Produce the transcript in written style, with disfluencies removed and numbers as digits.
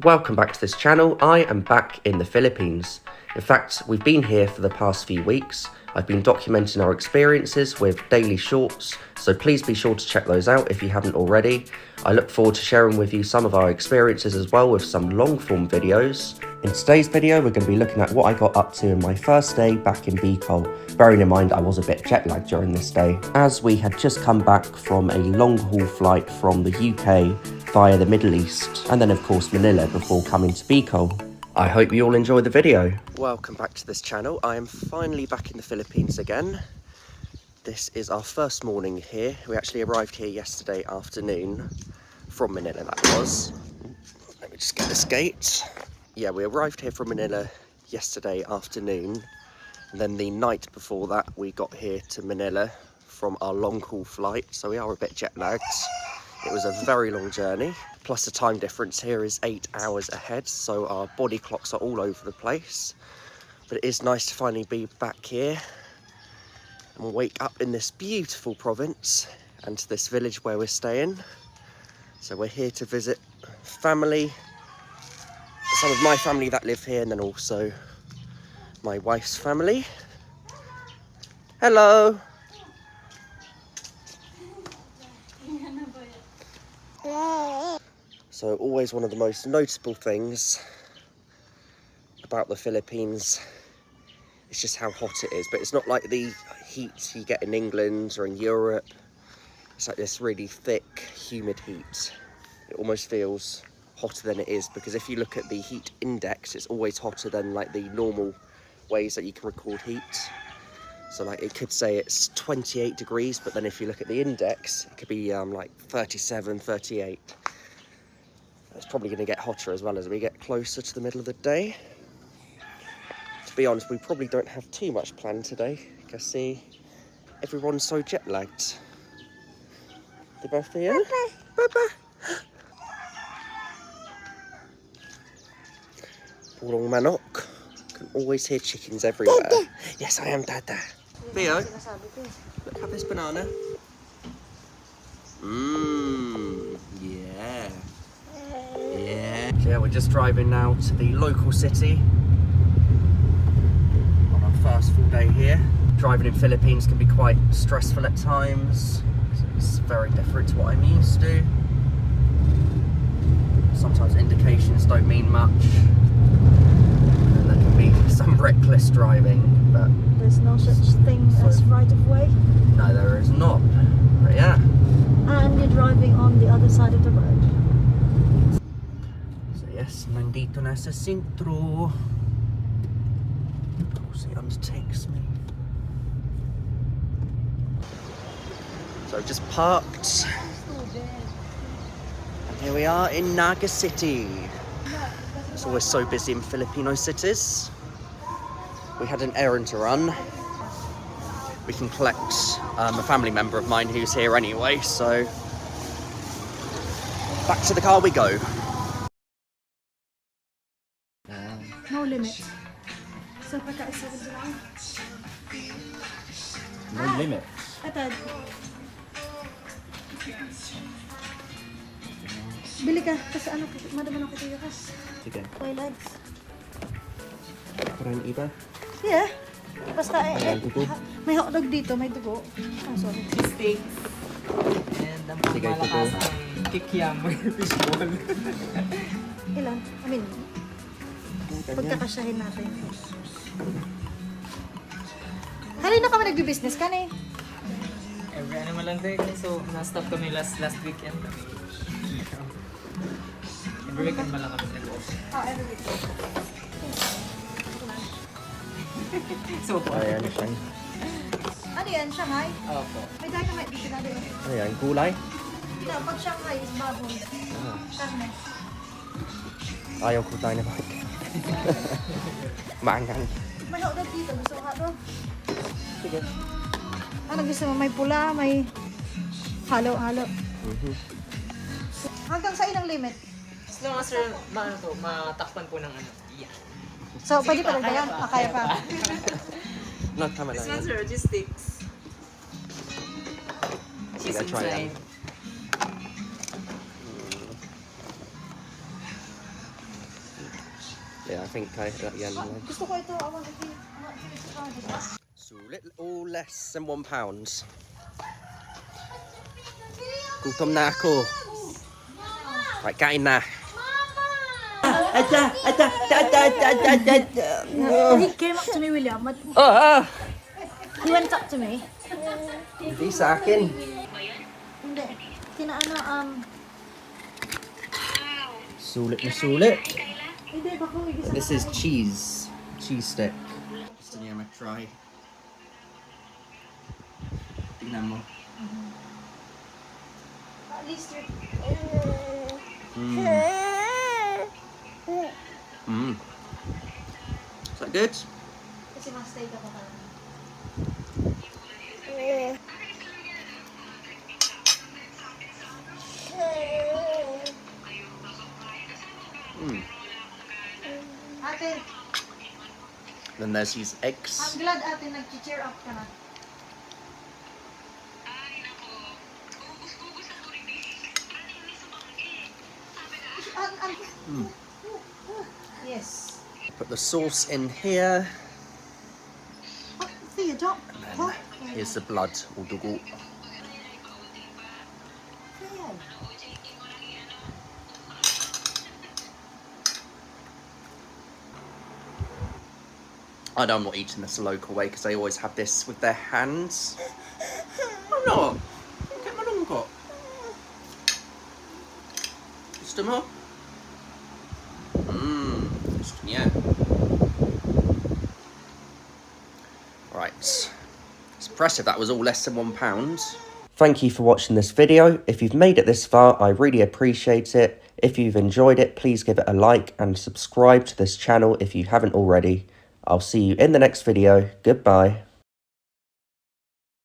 Welcome back to this channel. I am back in the Philippines. In fact, we've been here for the past few weeks. I've been documenting our experiences with daily shorts, so please be sure to check those out if you haven't already. I look forward to sharing with you some of our experiences as well with some long form videos. In today's video, we're going to be looking at what I got up to in my first day back in Bicol, bearing in mind I was a bit jet lagged during this day, as we had just come back from a long haul flight from the UK via the Middle East, and then of course Manila before coming to Bicol. I hope you all enjoy the video. Welcome back to this channel. I am finally back in the Philippines again. This is our first morning here. We actually arrived here yesterday afternoon from Manila, that was. Let me just get this gate. Yeah, we arrived here from Manila yesterday afternoon. And then the night before that, we got here to Manila from our long haul flight. So we are a bit jet lagged. It was a very long journey. Plus the time difference here is 8 hours ahead. So our body clocks are all over the place. But it is nice to finally be back here and wake up in this beautiful province and this village where we're staying. So we're here to visit family, some of my family that live here, and then also my wife's family. Hello. So always one of the most notable things about the Philippines is just how hot it is, but it's not like the heat you get in England or in Europe. It's like this really thick, humid heat. It almost feels hotter than it is, because if you look at the heat index, it's always hotter than like the normal ways that you can record heat. So like it could say it's 28 degrees, but then if you look at the index, it could be like 37, 38. It's probably going to get hotter as well as we get closer to the middle of the day. To be honest, we probably don't have too much planned today. You can see everyone's so jet lagged. Diba, Theo? Papa. Purong manok. Can always hear chickens everywhere. Dada. Yes, I am Dada. Theo, look, have this banana. Mmm, yeah. Yeah. So yeah, we're just driving now to the local city on our first full day here. Driving in Philippines can be quite stressful at times. It's very different to what I'm used to. Sometimes indications don't mean much. And there can be some reckless driving, but there's no such thing as right of way. No, there is not. But yeah. And you're driving on the other side of the road. So yes, nandito na sa sentro. See, undertakes me. So I've just parked. And here we are in Naga City. It's always so busy in Filipino cities. We had an errand to run. We can collect a family member of mine who's here anyway, so back to the car we go. No limit. So pagka-isa lang. No limit. Atad. Bili ka, kasi ano, madaman ako tayo ka. Sige. Toilet. Parang iba? Yeah. Basta may hotdog dito, may dugo. Ah, sorry. Steaks. And ang Sige, malakas ay kikiam, fishball. Ilan? I mean, pagkakasyahin natin. Halina kami nagbi-business ka na eh. Every ano man lang tayo. So, na-stop kami last weekend. Every weekend man lang kami nag-off. Oh, every weekend. So, Ayan siya. Ano yan? Shanghai? Opo. May dynamite dito na din. Ayan, gulay. No, pag Shanghai is baboy. Karne. Ayaw ko dynamite. Maangang. May hotdog dito. Gusto ko hotdog? Sige. Ano gusto mo? May pula, may halo-halo. Hanggang sa ilang limit? As long as sir, matakpan po ng ano. Yeah. So, pwede pa rin ba yan? Kaya pa. No, tama This lang. one sir, just sticks. Cheese Sige, try inside. yan. Yeah, I think I yan. Gusto ko ito. I want to try this. So all less than £1. Gutom na ako. Right, kain na. He came up to me, William. He went up to me. Hindi sa akin. Hindi. Sulit na sulit. Hindi, baka may gisa. This is cheese. Cheese stick. Gusto niya mag-try. Tingnan mo. At least you're... Is that good? Kasi ma-stay ka pa pala. Ate, Then there's these eggs. I'm glad ate nag-cheer up ka na. Yes. Put the sauce in here. Oh, Thea, don't. Oh, Here's the blood. Udugo. Thea. I'm not eating this the local way because they always have this with their hands. I'm not. Get my lungo. Gusto mo? Gusto niya. Right. It's impressive that was all less than £1. Thank you for watching this video. If you've made it this far, I really appreciate it. If you've enjoyed it, please give it a like and subscribe to this channel if you haven't already. I'll see you in the next video. Goodbye.